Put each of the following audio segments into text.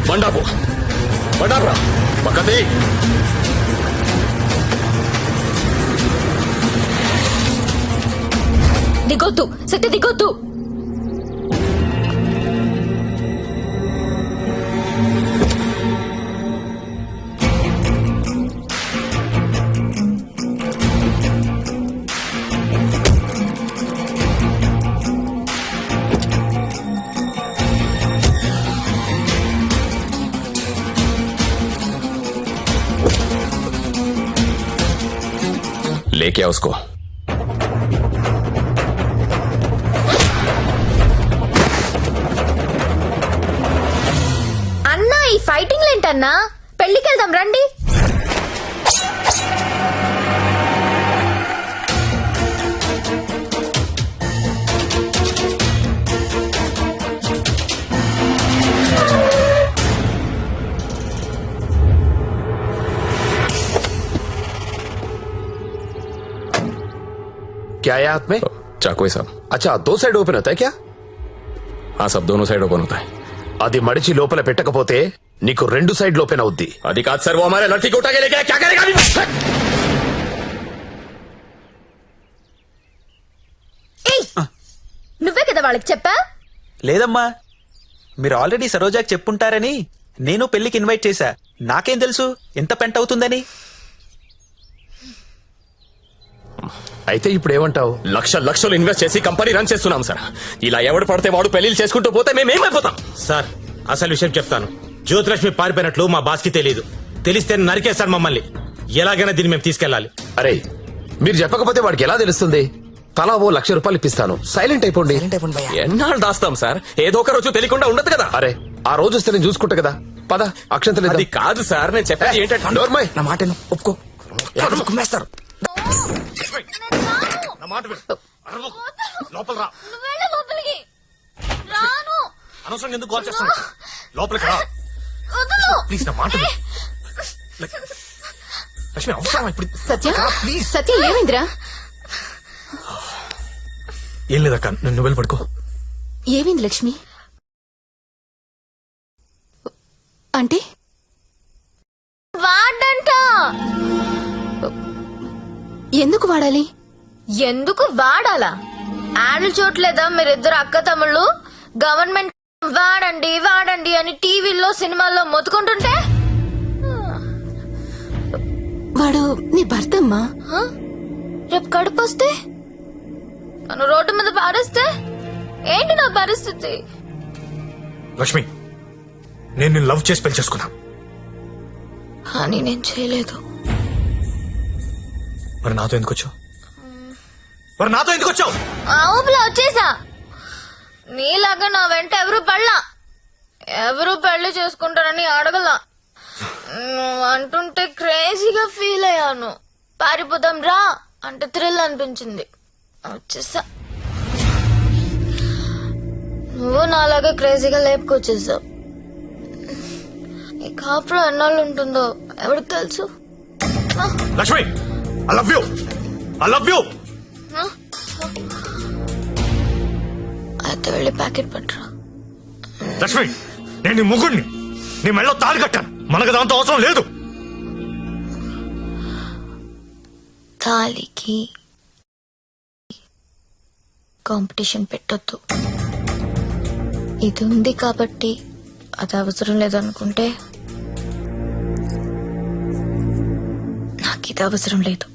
బండాపు బండాపురా పక్కది. దిగొద్దు సత్య, దిగొద్దు. लेके आओ उसको. అన్నా ఈ ఫైటింగ్ ఏంటన్నా? పెళ్లికి వెళ్దాం రండి. क्या है हाथ में? चाकू है साहब. अच्छा, 2 साइड ओपन होता है क्या? हाँ साहब, दोनों साइड ओपन होता है. అది మడిచి లోపల పెట్టకపోతే నీకు 2 సైడ్ ఓపెన్ అవుద్ది. అది కాదు సార్, वो हमारे लड़की को उठा के लेके आया, क्या करेगा अभी? నువ్వే కదా వాళ్ళకి చెప్పా? లేదమ్మా, మీరు ఆల్రెడీ సరోజాకి చెప్పుంటారని నేను పెళ్లికి ఇన్వైట్ చేశా. నాకేం తెలుసు ఎంత పెంట అవుతుందని. అయితే ఇప్పుడు ఏమంటావు? లక్షలు ఇన్వెస్ట్ చేసి కంపెనీ రన్ చేస్తున్నాం సార్. ఇలా ఎవడు పడితే వాడు పెళ్లిళ్ళు చేసుకుంటూ పోతే మేమేమైపోతాం సార్? అసలు విషయం చెప్తాను. జ్యోతిలక్ష్మి పారిపోయినట్లు మా బాస్ కి తెలియదు. తెలిస్తే నరికేస్తారు మమ్మల్ని. ఎలాగైనా దీన్ని మేము తీసుకెళ్లాలి. అరే, మీరు చెప్పకపోతే వాడికి ఎలా తెలుస్తుంది? తలా ఓ ₹1,00,000 ఇప్పిస్తాను, సైలెంట్ అయిపోండి. ఎన్నాళ్ళు దాస్తాం సార్? ఏదో ఒక రోజు తెలియకుండా ఉండదు కదా. అరే, ఆ రోజు వస్తే నేను చూసుకుంటా కదా. పద, అక్షంతలు అది కాదు సార్, నేను చెప్పేది ఏంటంటే నోర్మయ్. నా మాట ఒప్పుకో, కుమ్మేస్తారు. లోపల రా. నువ్వెళ్ళు లోపలికి. రాను. అనవసరం ఎందుకు కాల్ చేస్తాను? లోపలికి రా వదలు. ప్లీజ్, నా మాట విను. లక్ష్మి, అవసరం ఇప్పుడు? సత్య, సత్య ఏమైందిరా? ఏం లేదక్క, నువ్వు వెళ్ళి పడుకో. ఏమైంది లక్ష్మి? అంటే వాడంట. ఎందుకు వాడాలి? ఎందుకు వాడాలా? యాడ్లు చూడలేదా మీరిద్దరు అక్క తమ్ముళ్ళు? గవర్నమెంట్ వాడండి వాడండి అని టీవీల్లో సినిమాల్లో మొత్తుకుంటుంటే. వాడు నీ భర్త అమ్మా. రేపు కడుపు వస్తే నన్ను రోడ్డు మీద పారేస్తే ఏంటి నా పరిస్థితి? లక్ష్మి, నేను నిన్ను లవ్ చేసి పెళ్లి చేసుకున్నా. కానీ నేను చేయలేదు. మరి నాతో ఎందుకు వచ్చావు? ఆ ఊపిలో వచ్చేసా. నీలాగా నా వెంట ఎవరు పడలా. ఎవరు పెళ్లి చేసుకుంటారని అడగలా. నువ్వు అంటుంటే క్రేజీగా ఫీల్ అయ్యాను. పారిపోదాం రా అంటే థ్రిల్ అనిపించింది, వచ్చేసా. నువ్వు నాలాగా క్రేజీగా లేపుకొచ్చేసావు. ఈ కాపురం ఎన్నాళ్ళు ఉంటుందో ఎవరికి తెలుసు? Lakshmi, I love you. అయితే వెళ్ళి ప్యాకెట్ పట్టరా. లక్ష్మి, నేను నీ ముగ్గుడిని. నీ మెళ్ళో తాళి కట్టాను. మనకు దాంతో అవసరం లేదు. తాళికి కాంపిటీషన్ పెట్టొద్దు. ఇది ఉంది కాబట్టి అది అవసరం లేదనుకుంటే నాకు ఇది అవసరం లేదు.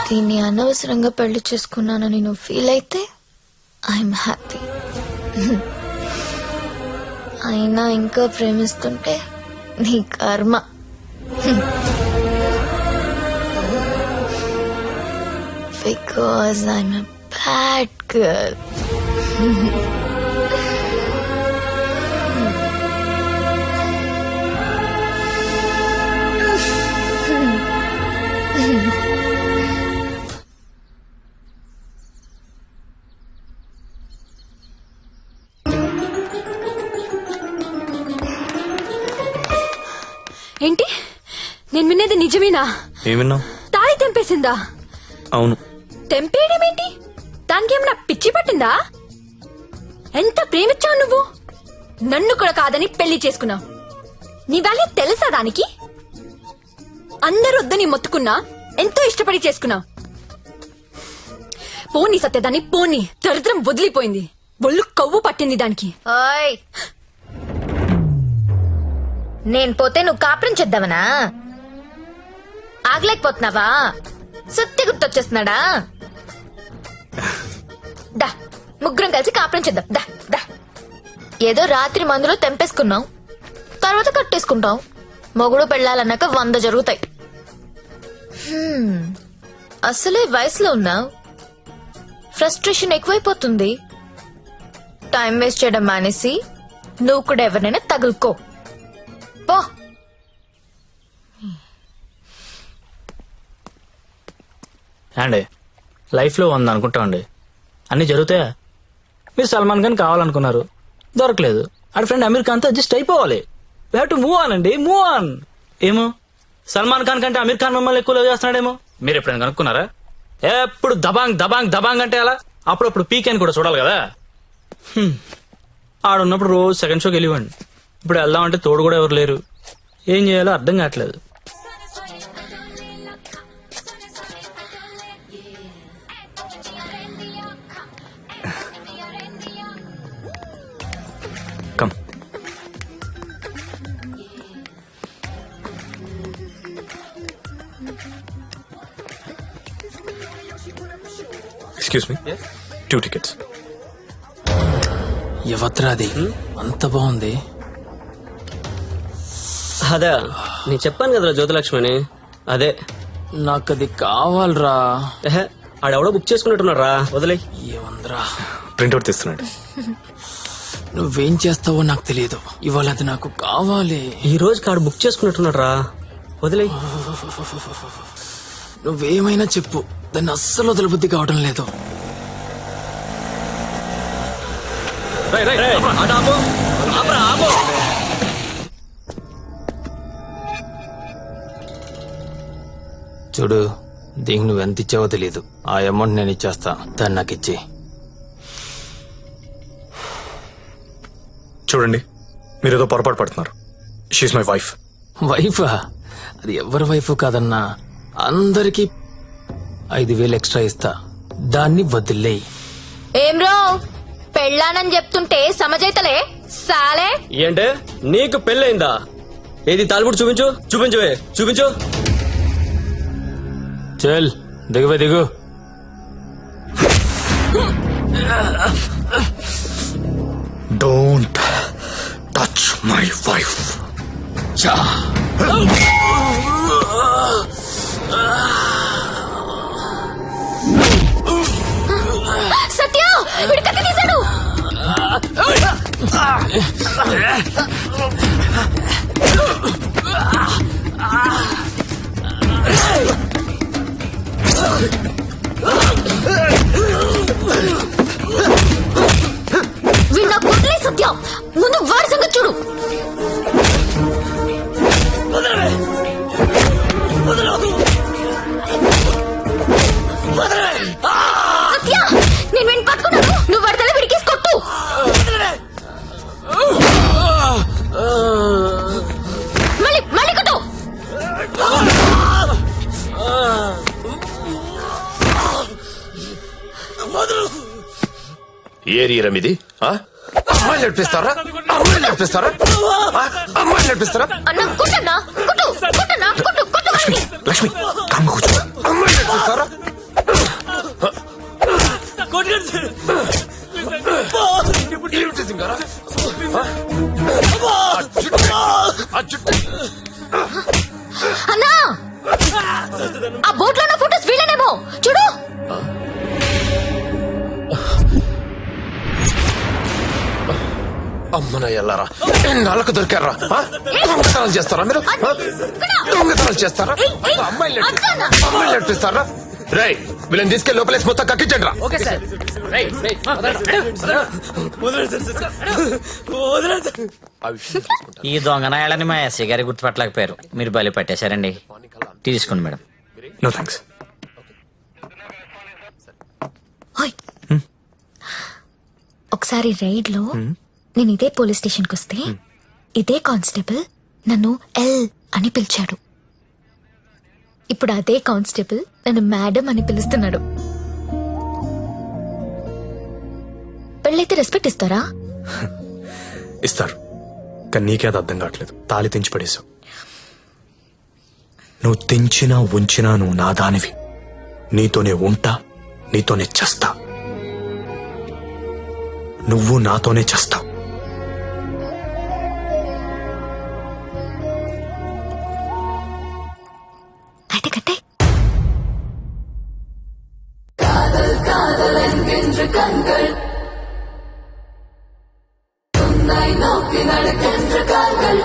దీన్ని అనవసరంగా పెళ్లి చేసుకున్నానని నువ్వు ఫీల్ అయితే ఐఎమ్ హ్యాపీ. అయినా ఇంకా ప్రేమిస్తుంటే నీ కర్మ. Because I'm a bad girl. ఏంటి నేను వినేది నిజమేనా? ఏమిన్నావు? తాళి తెంపేసిందా? అవును. తెంపేయడమేంటి? దానికి ఏమన్నా పిచ్చి పట్టిందా? ఎంత ప్రేమించావు నువ్వు? నన్ను కూడా కాదని పెళ్లి చేసుకున్నావు. నీ వాల్యూ తెలుసా దానికి? అందరూ వద్దని మొత్తుకున్నా ఎంతో ఇష్టపడి చేసుకున్నావు. పోనీ సత్యదాన్ని పోనీ, దరిద్రం వదిలిపోయింది. ఒళ్ళు కొవ్వు పట్టింది దానికి. ఓయ్ నేను పోతే నువ్వు కాపురం చేద్దామనా? ఆగలేకపోతున్నావా? సత్య గుర్తొచ్చేస్తున్నాడా? దా ముగ్గురం కలిసి కాపురం చేద్దాం. దా దా. ఏదో రాత్రి మందులో తెంపేసుకున్నాం, తర్వాత కట్టేసుకుంటాం. మొగుడు పెళ్ళాలన్నాక 100 జరుగుతాయి. అసలే వయసులో ఉన్నావు, ఫ్రస్ట్రేషన్ ఎక్కువైపోతుంది. టైం వేస్ట్ చేయడం మానేసి నువ్వు కూడా ఎవరినైనా తగులుకో పో. అండి లైఫ్లో ఉంది అనుకుంటామండి, అన్నీ జరుగుతాయా? మీరు సల్మాన్ ఖాన్ కావాలనుకున్నారు, దొరకలేదు. ఆడి ఫ్రెండ్ అమీర్ ఖాన్తో అడ్జస్ట్ అయిపోవాలి. We have to move on అండి, మూవ్ ఆన్. ఏమో సల్మాన్ ఖాన్ కంటే అమీర్ ఖాన్ మిమ్మల్ని ఎక్కువ లవ్ చేస్తున్నాడేమో. మీరు ఎప్పుడైనా కనుక్కున్నారా? ఎప్పుడు దబాంగ్ దబాంగ్ దబాంగ్ అంటే అలా అప్పుడప్పుడు పీక్ అని కూడా చూడాలి కదా. ఆడున్నప్పుడు రోజు సెకండ్ షోకి వెళ్ళివ్వండి. ఇప్పుడు వెళ్దామంటే తోడు కూడా ఎవరు లేరు. ఏం చేయాలో అర్థం కావట్లేదు. కమ్. Excuse me, 2 tickets. ఎవత్రాది అంత బాగుంది. అదే నేను చెప్పాను కదరా జ్యోతిలక్ష్మి, అదే నాకది కావాలరా. ఆడెవడో బుక్ చేసుకున్నట్టున్నాడు రా, వదిలే. ఏముందిరా, ప్రింట్అవుట్ తీస్తున్నాడు. నువ్వేం చేస్తావో నాకు తెలియదు, ఇవాళ అది నాకు కావాలి. ఈ రోజు కాడు బుక్ చేసుకున్నట్టున్నాడు రా, వదిలే. నువ్వేమైనా చెప్పు, దాన్ని అస్సలు వదలబుద్ధి కావడం లేదు. చూడు, దీనికి నువ్వెంత ఇచ్చావో తెలీదు. ఆ అమౌంట్ నేను ఇచ్చేస్తా, దాన్ని నాకు ఇచ్చి. చూడండి, మీరు ఏదో పొరపాటు పడుతున్నారు. She's my wife. వైఫా? అది ఎవరి వైఫ్ కాదన్నా, అందరికి 5,000 ఎక్స్ట్రా ఇస్తా, దాన్ని వదిలేయి. ఏం రో పెళ్ళానని చెప్తుంటే సమజైతలే సాలే. ఏంటే నీకు పెళ్ళయిందా? ఏది తాలిబుట్టు చూపించు, చూపించవే, చూపించు. చల్ దిగువే, దిగు. Don't touch my wife. Satya వీడు కత్తి తీశాడు. వీడు నాకు వదిలే సత్య, ముందు వాడి సంగతి చూడు. సత్య నేను వెంట పట్టుకున్నాను, నువ్వు వడతల విడికేసి కొట్టు. మళ్ళీ మళ్ళీ కొట్టు. ఏరియా రమిది అమ్మాయిలు నడిపిస్తారా? అమ్మాయిలు నడిపిస్తారా? అమ్మాయిలు నడిపిస్తారా? అన్న కొట్టన్నా, కొట్టు కొట్టన్నా, కొట్టు కొట్టు. లక్ష్మి, కామ్గా కూర్చో. అమ్మాయిలు నడిపిస్తారా? ఏమిటి సింగారా? ఆ జుట్టు అన్నా, ఆ బోట్ లో ఉన్న ఫోటోస్ వీళ్ళనేమో చూడు. అమ్మన ఎల్లారా, ఎన్నాళ్ళకు దొరికారా? దొంగతనాలు చేస్తారా మీరు? దొంగతనాలు చేస్తారా? అమ్మాయిలు నడిపిస్తారా? రేయ్, వీళ్ళని తీసుకెళ్ళి లోపలేసి మొత్తం కక్కించండి రా. Okay sir. ఈ దొంగనాయాలని మా ఎస్ఐ గారి గుర్తుపట్టలేకపోయారు. మీరు బలి పట్టేశారండి. తీసుకోండి మేడం. No thanks. ఓయ్. ఒకసారి రైడ్ లో నేను ఇదే పోలీస్ స్టేషన్ కి వస్తే ఇదే కానిస్టేబుల్ నన్ను ఎల్ అని పిలిచాడు. ఇప్పుడు అదే కానిస్టేబుల్ నన్ను మేడం అని పిలుస్తున్నాడు. పెళ్ళైతే రెస్పెక్ట్ ఇస్తారా? ఇస్తారు, కానీ నీకే అది అర్థం కావట్లేదు. తాళి తెంచి పడేసావు. నువ్వు తెంచినా ఉంచినా నువ్వు నా దానివి. నీతోనే ఉంటా, నీతోనే చస్తా. నువ్వు నాతోనే చస్తావు. అయితే కట్టే. நோக்கி நடக்கின்ற கால்கள்